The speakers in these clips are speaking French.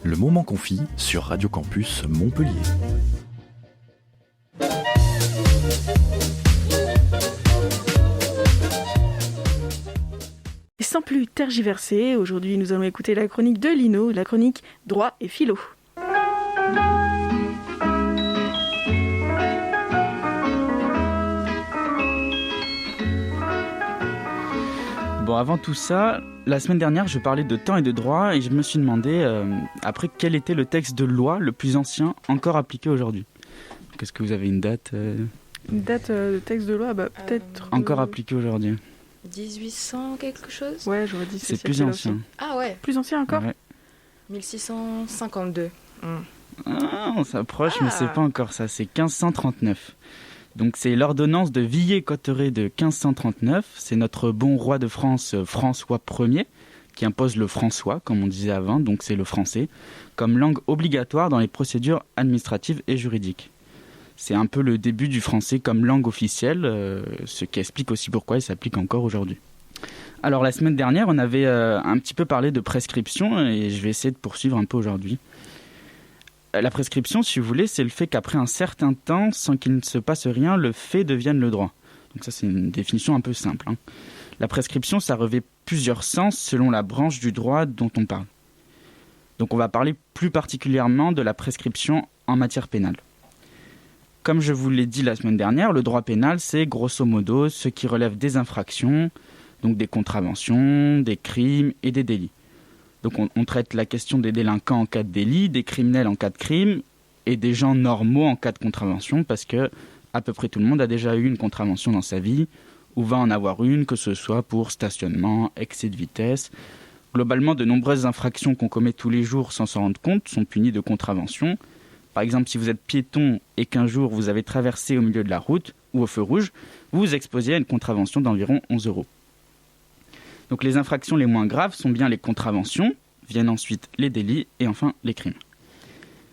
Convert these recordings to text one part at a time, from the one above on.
Le moment confit sur Radio Campus Montpellier. Et sans plus tergiverser, aujourd'hui nous allons écouter la chronique de Lino, la chronique Droit et Philo. Bon, avant tout ça, la semaine dernière, je parlais de temps et de droit et je me suis demandé, après, quel était le texte de loi le plus ancien encore appliqué aujourd'hui. Est-ce que vous avez une date Une date de texte de loi, peut-être... Encore appliqué aujourd'hui. 1800 quelque chose ? Ouais, j'aurais dit c'est plus ancien. Aussi. Ah ouais. Plus ancien encore ? Ouais. 1652. Ah, on s'approche, mais c'est pas encore ça, c'est 1539. Donc c'est l'ordonnance de Villers-Cotterêts de 1539. C'est notre bon roi de France, François Ier, qui impose le françois, comme on disait avant, donc c'est le français, comme langue obligatoire dans les procédures administratives et juridiques. C'est un peu le début du français comme langue officielle, ce qui explique aussi pourquoi il s'applique encore aujourd'hui. Alors la semaine dernière, on avait un petit peu parlé de prescription et je vais essayer de poursuivre un peu aujourd'hui. La prescription, si vous voulez, c'est le fait qu'après un certain temps, sans qu'il ne se passe rien, le fait devienne le droit. Donc ça, c'est une définition un peu simple. La prescription, ça revêt plusieurs sens selon la branche du droit dont on parle. Donc on va parler plus particulièrement de la prescription en matière pénale. Comme je vous l'ai dit la semaine dernière, le droit pénal, c'est grosso modo ce qui relève des infractions, donc des contraventions, des crimes et des délits. Donc on traite la question des délinquants en cas de délit, des criminels en cas de crime et des gens normaux en cas de contravention parce que à peu près tout le monde a déjà eu une contravention dans sa vie ou va en avoir une, que ce soit pour stationnement, excès de vitesse. Globalement, de nombreuses infractions qu'on commet tous les jours sans s'en rendre compte sont punies de contravention. Par exemple, si vous êtes piéton et qu'un jour vous avez traversé au milieu de la route ou au feu rouge, vous vous exposez à une contravention d'environ 11 €. Donc les infractions les moins graves sont bien les contraventions, viennent ensuite les délits et enfin les crimes.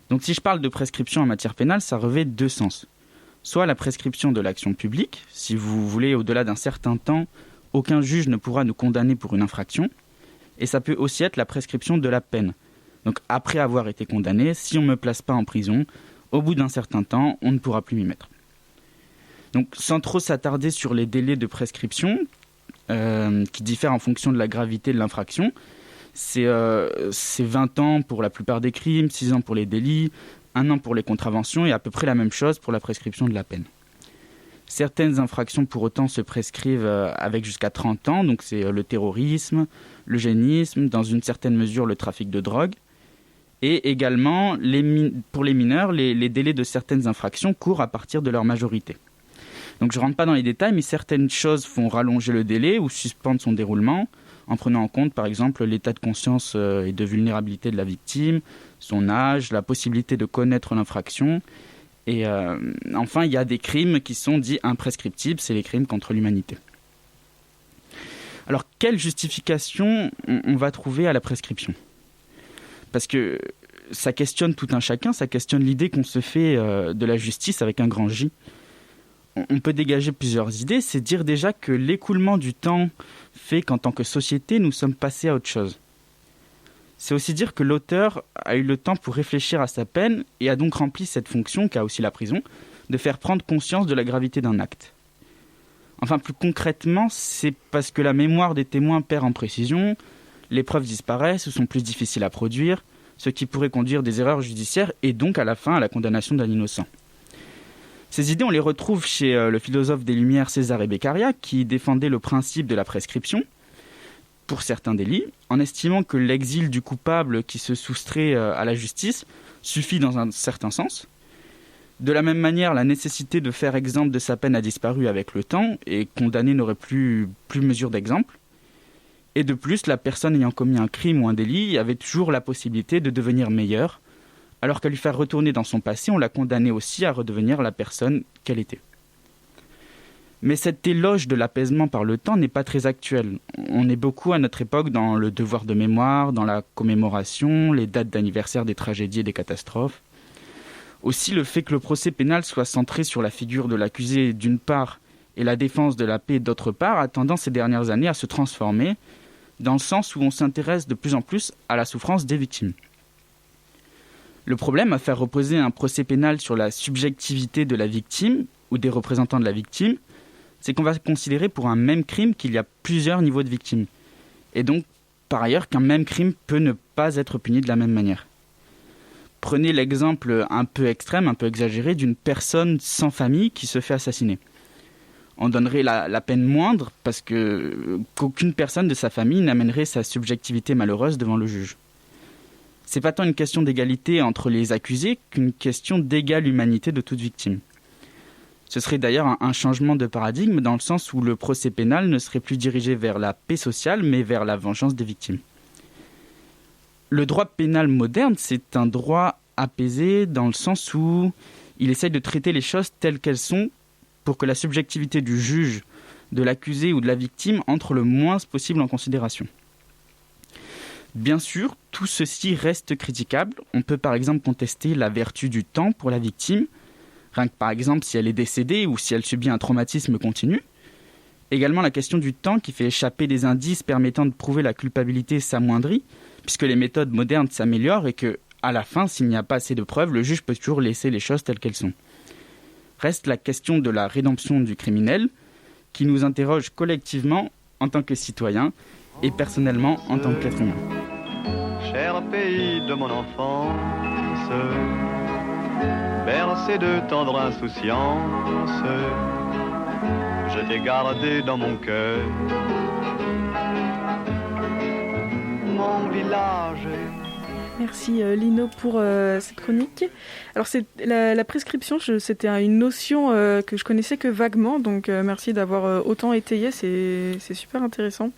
Donc si je parle de prescription en matière pénale, ça revêt deux sens. Soit la prescription de l'action publique, si vous voulez au-delà d'un certain temps, aucun juge ne pourra nous condamner pour une infraction, et ça peut aussi être la prescription de la peine. Donc après avoir été condamné, si on ne me place pas en prison, au bout d'un certain temps, on ne pourra plus m'y mettre. Donc sans trop s'attarder sur les délais de prescription, qui diffèrent en fonction de la gravité de l'infraction. C'est 20 ans pour la plupart des crimes, 6 ans pour les délits, 1 an pour les contraventions et à peu près la même chose pour la prescription de la peine. Certaines infractions pour autant se prescrivent avec jusqu'à 30 ans, donc c'est le terrorisme, l'eugénisme, dans une certaine mesure le trafic de drogue. Et également, pour les mineurs, les délais de certaines infractions courent à partir de leur majorité. Donc je ne rentre pas dans les détails, mais certaines choses font rallonger le délai ou suspendre son déroulement, en prenant en compte par exemple l'état de conscience et de vulnérabilité de la victime, son âge, la possibilité de connaître l'infraction. Et enfin, il y a des crimes qui sont dits imprescriptibles, c'est les crimes contre l'humanité. Alors, quelle justification on va trouver à la prescription ? Parce que ça questionne tout un chacun, ça questionne l'idée qu'on se fait de la justice avec un grand J. On peut dégager plusieurs idées, c'est dire déjà que l'écoulement du temps fait qu'en tant que société, nous sommes passés à autre chose. C'est aussi dire que l'auteur a eu le temps pour réfléchir à sa peine et a donc rempli cette fonction, qu'a aussi la prison, de faire prendre conscience de la gravité d'un acte. Enfin, plus concrètement, c'est parce que la mémoire des témoins perd en précision, les preuves disparaissent ou sont plus difficiles à produire, ce qui pourrait conduire des erreurs judiciaires et donc à la fin à la condamnation d'un innocent. Ces idées, on les retrouve chez le philosophe des Lumières César Beccaria, qui défendait le principe de la prescription pour certains délits, en estimant que l'exil du coupable qui se soustrait à la justice suffit dans un certain sens. De la même manière, la nécessité de faire exemple de sa peine a disparu avec le temps, et condamné n'aurait plus mesure d'exemple. Et de plus, la personne ayant commis un crime ou un délit avait toujours la possibilité de devenir meilleure, alors qu'à lui faire retourner dans son passé, on l'a condamné aussi à redevenir la personne qu'elle était. Mais cet éloge de l'apaisement par le temps n'est pas très actuel. On est beaucoup à notre époque dans le devoir de mémoire, dans la commémoration, les dates d'anniversaire des tragédies et des catastrophes. Aussi, le fait que le procès pénal soit centré sur la figure de l'accusé d'une part et la défense de la paix d'autre part a tendance ces dernières années à se transformer dans le sens où on s'intéresse de plus en plus à la souffrance des victimes. Le problème à faire reposer un procès pénal sur la subjectivité de la victime ou des représentants de la victime, c'est qu'on va considérer pour un même crime qu'il y a plusieurs niveaux de victimes. Et donc, par ailleurs, qu'un même crime peut ne pas être puni de la même manière. Prenez l'exemple un peu extrême, un peu exagéré, d'une personne sans famille qui se fait assassiner. On donnerait la peine moindre parce qu'aucune personne de sa famille n'amènerait sa subjectivité malheureuse devant le juge. C'est pas tant une question d'égalité entre les accusés qu'une question d'égale humanité de toute victime. Ce serait d'ailleurs un changement de paradigme dans le sens où le procès pénal ne serait plus dirigé vers la paix sociale mais vers la vengeance des victimes. Le droit pénal moderne, c'est un droit apaisé dans le sens où il essaye de traiter les choses telles qu'elles sont pour que la subjectivité du juge, de l'accusé ou de la victime entre le moins possible en considération. Bien sûr, tout ceci reste critiquable. On peut par exemple contester la vertu du temps pour la victime, rien que par exemple si elle est décédée ou si elle subit un traumatisme continu. Également la question du temps qui fait échapper des indices permettant de prouver la culpabilité s'amoindrit, puisque les méthodes modernes s'améliorent et que, à la fin, s'il n'y a pas assez de preuves, le juge peut toujours laisser les choses telles qu'elles sont. Reste la question de la rédemption du criminel, qui nous interroge collectivement en tant que citoyens et personnellement en tant qu'être humain. Cher pays de mon enfance, bercé de tendre insouciance, je t'ai gardé dans mon cœur. Mon village. Merci Lino pour cette chronique. Alors la prescription, c'était une notion que je connaissais que vaguement, donc merci d'avoir autant étayé, c'est super intéressant.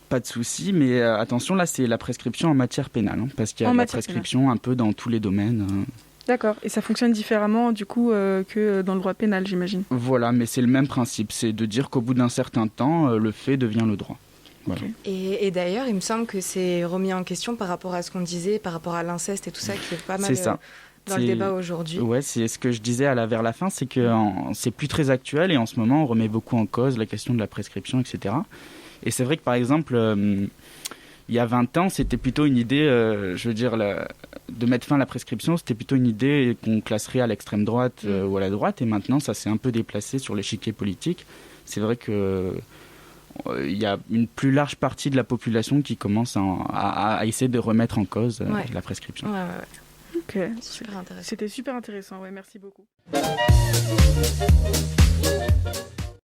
Pas de souci, mais attention, là c'est la prescription en matière pénale, hein, parce qu'il y a la prescription un peu dans tous les domaines. D'accord, et ça fonctionne différemment du coup que dans le droit pénal, j'imagine. Voilà, mais c'est le même principe, c'est de dire qu'au bout d'un certain temps, le fait devient le droit. Voilà. Okay. Et d'ailleurs, il me semble que c'est remis en question par rapport à ce qu'on disait, par rapport à l'inceste et tout ça, qui est pas mal dans le débat aujourd'hui. Ouais, c'est ce que je disais vers la fin, c'est que c'est plus très actuel et en ce moment, on remet beaucoup en cause la question de la prescription, etc. Et c'est vrai que par exemple, il y a 20 ans, c'était plutôt une idée, de mettre fin à la prescription, c'était plutôt une idée qu'on classerait à l'extrême droite ou à la droite, et maintenant, ça s'est un peu déplacé sur l'échiquier politique. C'est vrai que il y a une plus large partie de la population qui commence à essayer de remettre en cause la prescription. Ouais. Ok, super intéressant. C'était super intéressant, merci beaucoup.